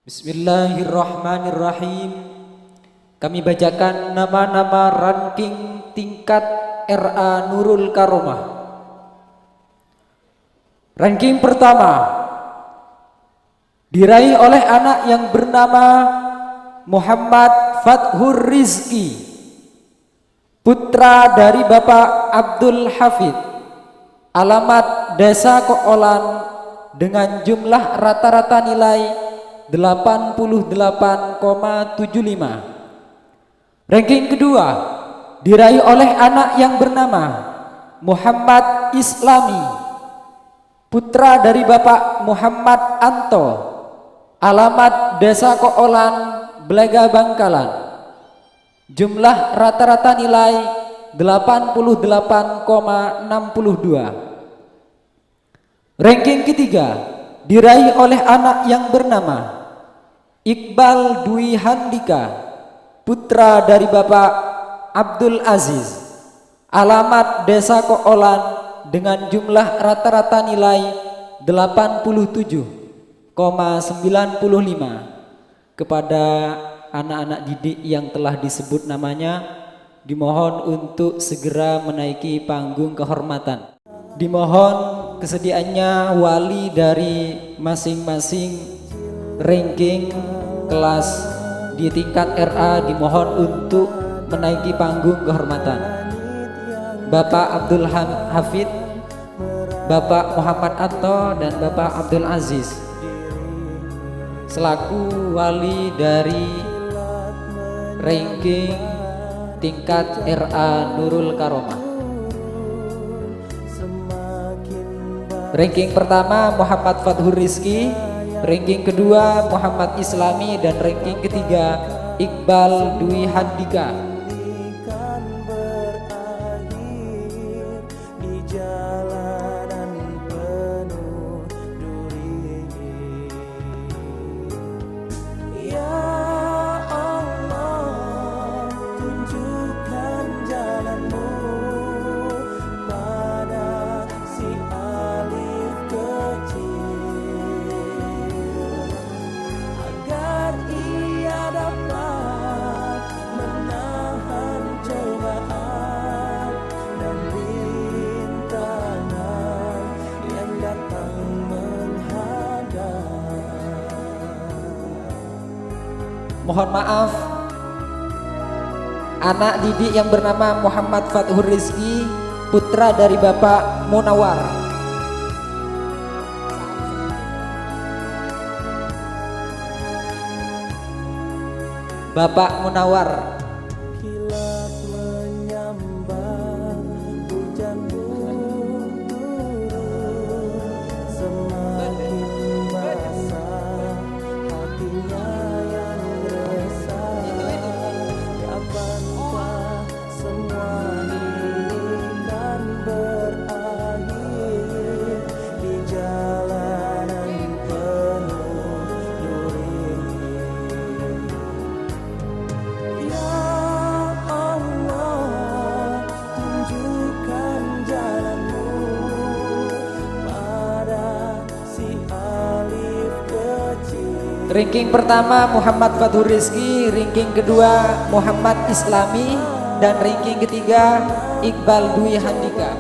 Bismillahirrahmanirrahim. Kami bacakan nama-nama ranking tingkat RA Nurul Karomah. Ranking pertama diraih oleh anak yang bernama Muhammad Fathur Rizki, putra dari Bapak Abdul Hafid, alamat Desa Ko'olan, dengan jumlah rata-rata nilai 88,75. Ranking kedua diraih oleh anak yang bernama Muhammad Islami, putra dari Bapak Muhammad Anto, alamat Desa Ko'olan, Blega Bangkalan, jumlah rata-rata nilai 88,62. Ranking ketiga diraih oleh anak yang bernama Iqbal Dwi Handika, putra dari Bapak Abdul Aziz, alamat Desa Ko'olan, dengan jumlah rata-rata nilai 87,95. Kepada anak-anak didik yang telah disebut namanya, dimohon untuk segera menaiki panggung kehormatan. Dimohon kesediaannya wali dari masing-masing ranking kelas di tingkat RA dimohon untuk menaiki panggung kehormatan. Bapak Abdul Hafid, Bapak Muhammad Anto, dan Bapak Abdul Aziz selaku wali dari ranking tingkat RA Nurul Karomah. Ranking pertama Muhammad Fathur Rizki, ranking kedua Muhammad Islami, dan ranking ketiga Iqbal Dwi Handika. Mohon maaf, anak didik yang bernama Muhammad Fathur Rizki, putra dari Bapak Munawar, Bapak Munawar, ranking pertama Muhammad Fathur Rizki, ranking kedua Muhammad Islami, dan ranking ketiga Iqbal Dwi Handika.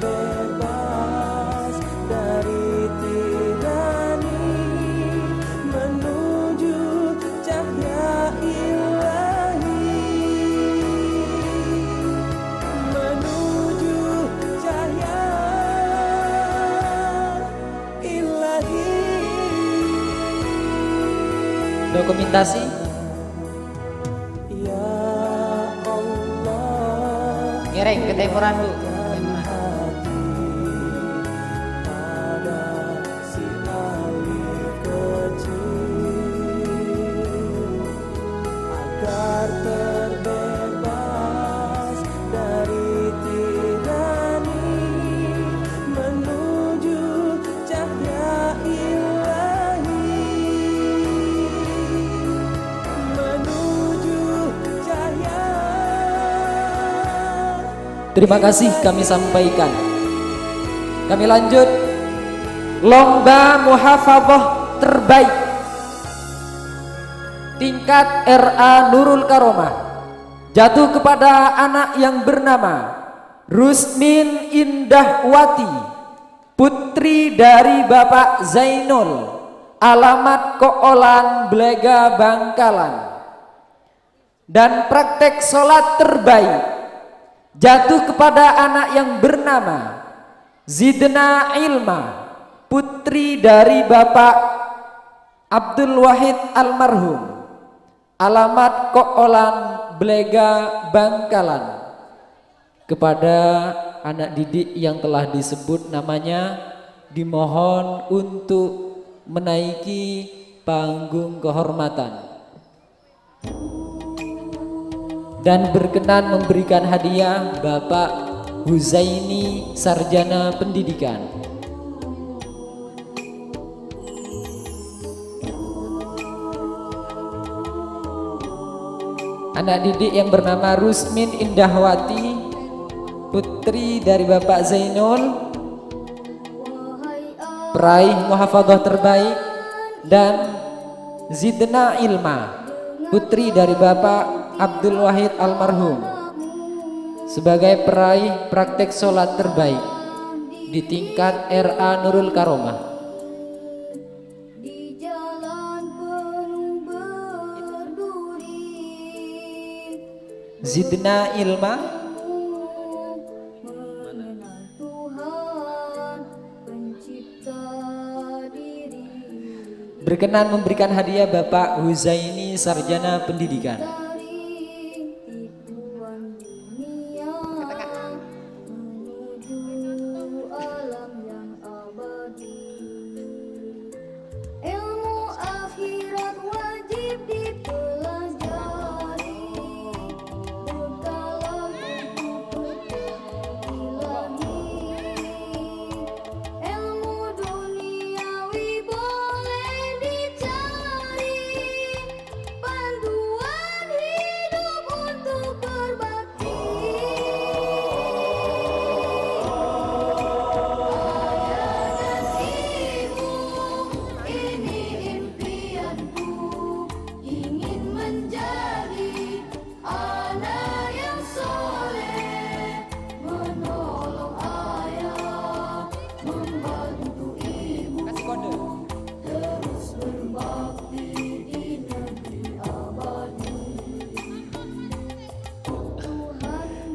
Terbebas dari tirani, menuju cahaya ilahi, menuju cahaya ilahi. Dokumentasi ngereng ke temuran Bu. Agar terbebas Terima kasih kami sampaikan. Kami lanjut. Lomba muhafadzah terbaik tingkat RA Nurul Karomah jatuh kepada anak yang bernama Rusmin Indahwati, putri dari Bapak Zainul, alamat Koolan, Blega, Bangkalan. Dan praktek sholat terbaik jatuh kepada anak yang bernama Zidna Ilma, putri dari Bapak Abdul Wahid almarhum, alamat Koolan, Blega, Bangkalan. Kepada anak didik yang telah disebut namanya dimohon untuk menaiki panggung kehormatan dan berkenan memberikan hadiah Bapak Huzaini, Sarjana Pendidikan. Anak didik yang bernama Rusmin Indahwati, putri dari Bapak Zainul, peraih muhafadzah terbaik, dan Zidna Ilma, putri dari Bapak Abdul Wahid almarhum, sebagai peraih praktek sholat terbaik di tingkat RA Nurul Karomah. Zidna Ilma berkenan memberikan hadiah Bapak Huzaini, Sarjana Pendidikan.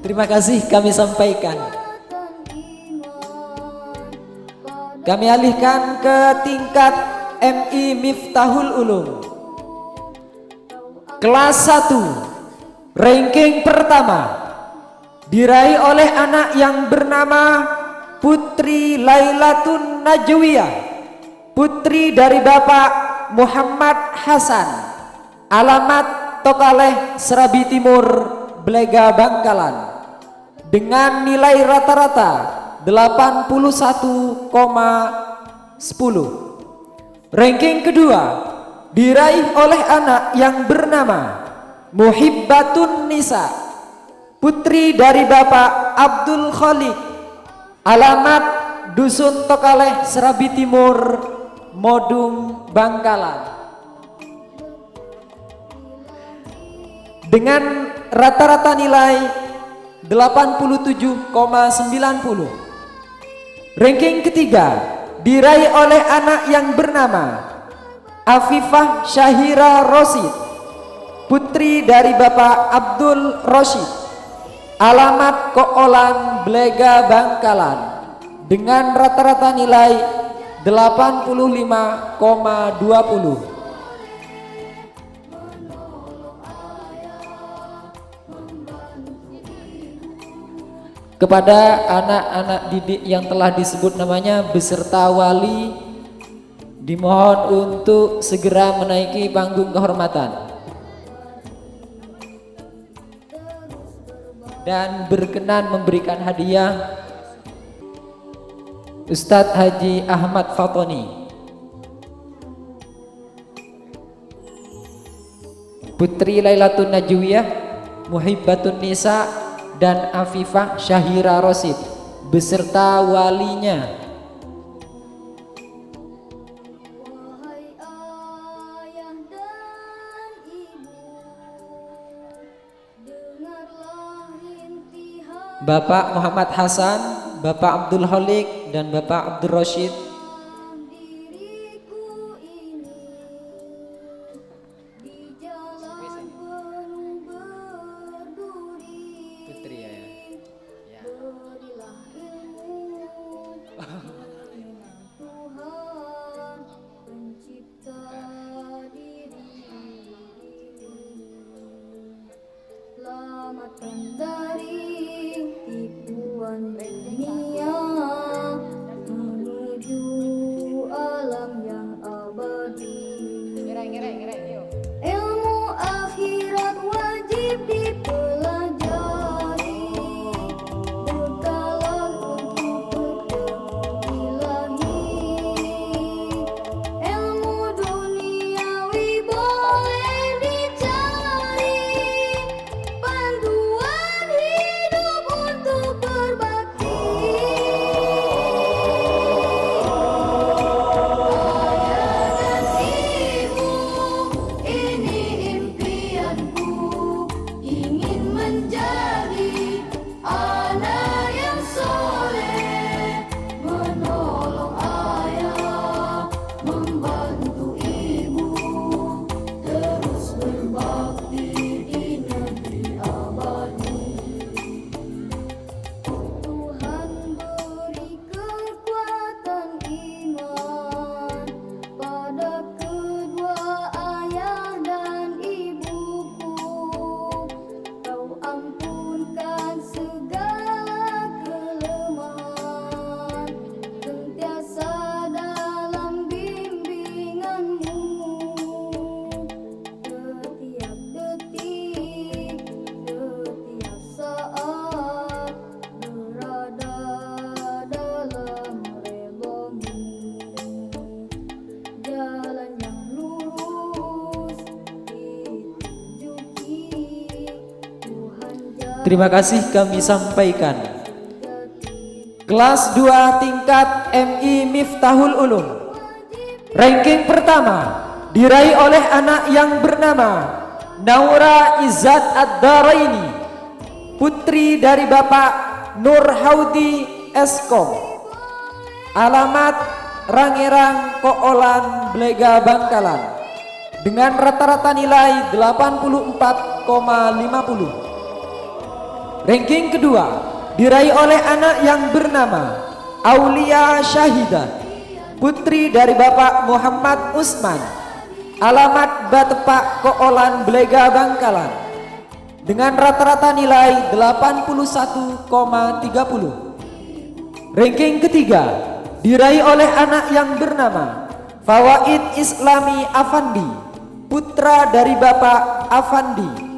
Terima kasih kami sampaikan. Kami alihkan ke tingkat MI Miftahul Ulum. Kelas 1, ranking pertama diraih oleh anak yang bernama Putri Lailatun Najwiyah, putri dari Bapak Muhammad Hasan, alamat Tokaleh, Serabi Timur, Blega, Bangkalan, dengan nilai rata-rata 81,10. Ranking kedua diraih oleh anak yang bernama Muhibbatun Nisa, putri dari Bapak Abdul Khaliq, alamat Dusun Tokaleh, Serabi Timur, Modung, Bangkalan, dengan rata-rata nilai 87,90. Ranking ketiga diraih oleh anak yang bernama Afifah Syahira Rosid, putri dari Bapak Abdul Rosid, alamat Koolan, Blega, Bangkalan, dengan rata-rata nilai 85,20. Kepada anak-anak didik yang telah disebut namanya beserta wali dimohon untuk segera menaiki panggung kehormatan dan berkenan memberikan hadiah Ustadz Haji Ahmad Fatoni, putri Lailatun Najwiyah, Muhibbatun Nisa, dan Afifah Syahira Rosid beserta walinya. Bapak Muhammad Hasan, Bapak Abdul Holik, dan Bapak Abdul Rashid. Putri ya. Selamatkan dari tipuan dunia menuju alam yang abadi. Ilmu akhirat wajib dipelajari, bekalan untuk ketemu ilahi. Ilmu duniawi boleh dicari, panduan hidup untuk berbakti. Ayah dan ibu, ini impianku, ingin menjadi anak yang soleh, menolong ayah, membantu ibu, terus berbakti di negeri abadi. Tuhan beri kekuatan iman pada kedua ayah dan ibuku. Kau ampunkan segala kelemahan, sentiasa dalam bimbinganmu. Setiap detik, setiap saat berada dalam redha-Mu. Jalan yang lurus ditunjuki Tuhan. Terima kasih kami sampaikan. Kelas 2 tingkat MI Miftahul Ulum. Ranking pertama diraih oleh anak yang bernama Naura Izzat Ad-Daraini, putri dari Bapak Nur Haudi Eskom. Alamat Rangerang Koolan Blega Bangkalan. Dengan rata-rata nilai 84,50. Ranking kedua diraih oleh anak yang bernama Aulia Syahidah, putri dari Bapak Muhammad Usman. Alamat Batepak Koolan Blega Bangkalan. Dengan rata-rata nilai 81,30. Ranking ketiga diraih oleh anak yang bernama Fawaid Islami Afandi, putra dari Bapak Afandi.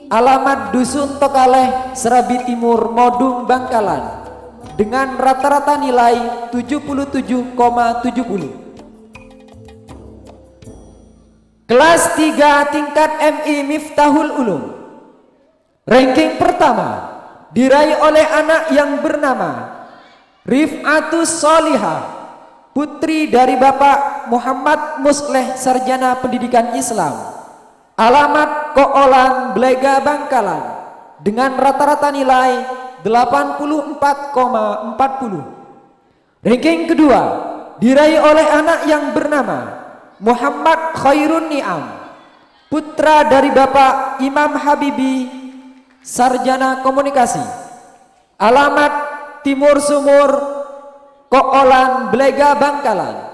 Alamat Dusun Tokaleh, Serabi Timur, Modung, Bangkalan. Dengan rata-rata nilai 77,70. Kelas 3 tingkat MI Miftahul Ulum. Ranking pertama diraih oleh anak yang bernama Rif'atus Solihah, putri dari Bapak Muhammad Musleh, Sarjana Pendidikan Islam. Alamat Koolan Blega Bangkalan. Dengan rata-rata nilai 84,40. Ranking kedua diraih oleh anak yang bernama Muhammad Khairun Ni'am, putra dari Bapak Imam Habibi, Sarjana Komunikasi. Alamat Timur Sumur, Koolan Blega Bangkalan.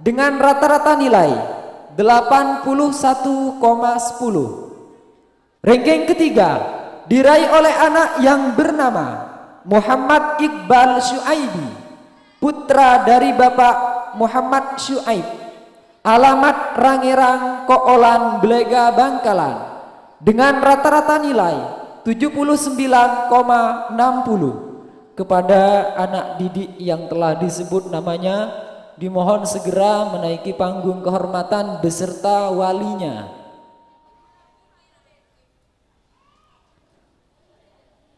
Dengan rata-rata nilai 81,10. Ranking ketiga diraih oleh anak yang bernama Muhammad Iqbal Syuaibi, putra dari Bapak Muhammad Syuaib. Alamat Rangerang Koolan Blega Bangkalan. Dengan rata-rata nilai 79,60. Kepada anak didik yang telah disebut namanya, dimohon segera menaiki panggung kehormatan beserta walinya.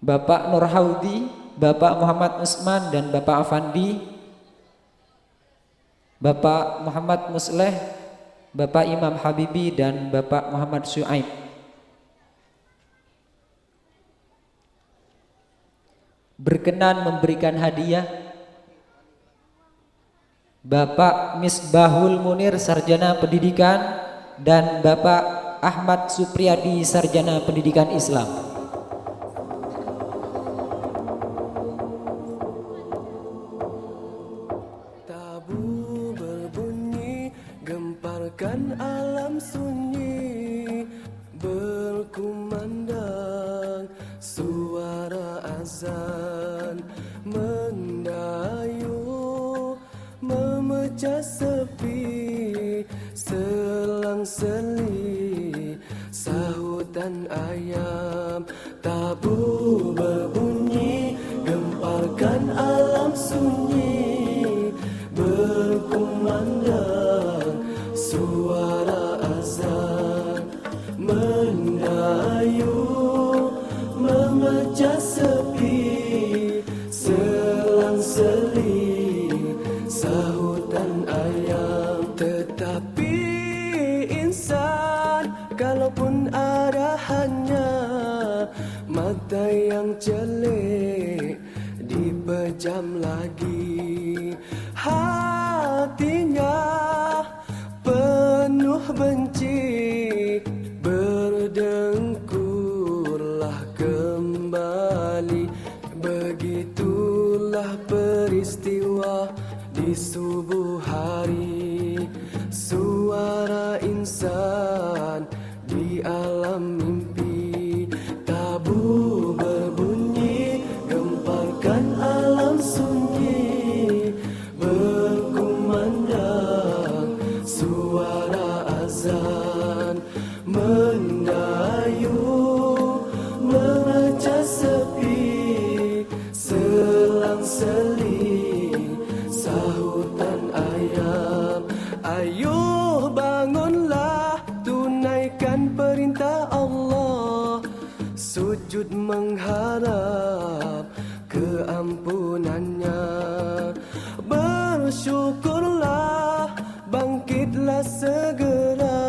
Bapak Nur Haudi, Bapak Muhammad Usman dan Bapak Afandi, Bapak Muhammad Musleh, Bapak Imam Habibi dan Bapak Muhammad Syuaib. Berkenan memberikan hadiah Bapak Misbahul Munir, Sarjana Pendidikan, dan Bapak Ahmad Supriyadi, Sarjana Pendidikan Islam. Tabu berbunyi, gemparkan alam sunyi, berkumandang suara azan, mendayu memecah sepi, selang-seli sahutan ayam. Tabu berbunyi, gemparkan alam sunyi, berkumandang suara azan, mendayu memecah sepi, selang-seli sahutan ayam. Tetapi insan, kalaupun ada hanya mata yang celik, dipejam lagi, hatinya penuh benci, berdengkurlah kembali. Begitulah peristiwa di subuh hari, suara insan di alam mimpi. Tabu berbunyi, gemparkan alam sunyi, berkumandang suara azan, mendayu memecah sepi, selang-seli sahutan ayam. Ayuh bangunlah, tunaikan perintah Allah, sujud mengharap keampunannya. Bersyukurlah, bangkitlah segera,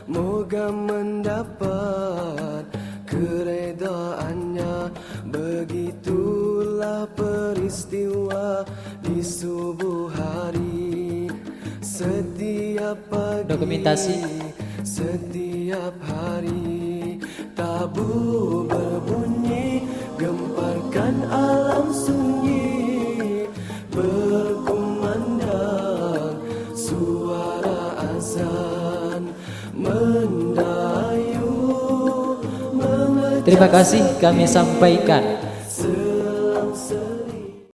moga mendapat keredaannya. Begitulah peristiwa di subuh hari, setiap pagi, Dokumentasi. setiap hari. Tabu berbunyi, gemparkan alam sunyi, berkumandang suara azan, mendayu memecah Terima kasih kami sampaikan.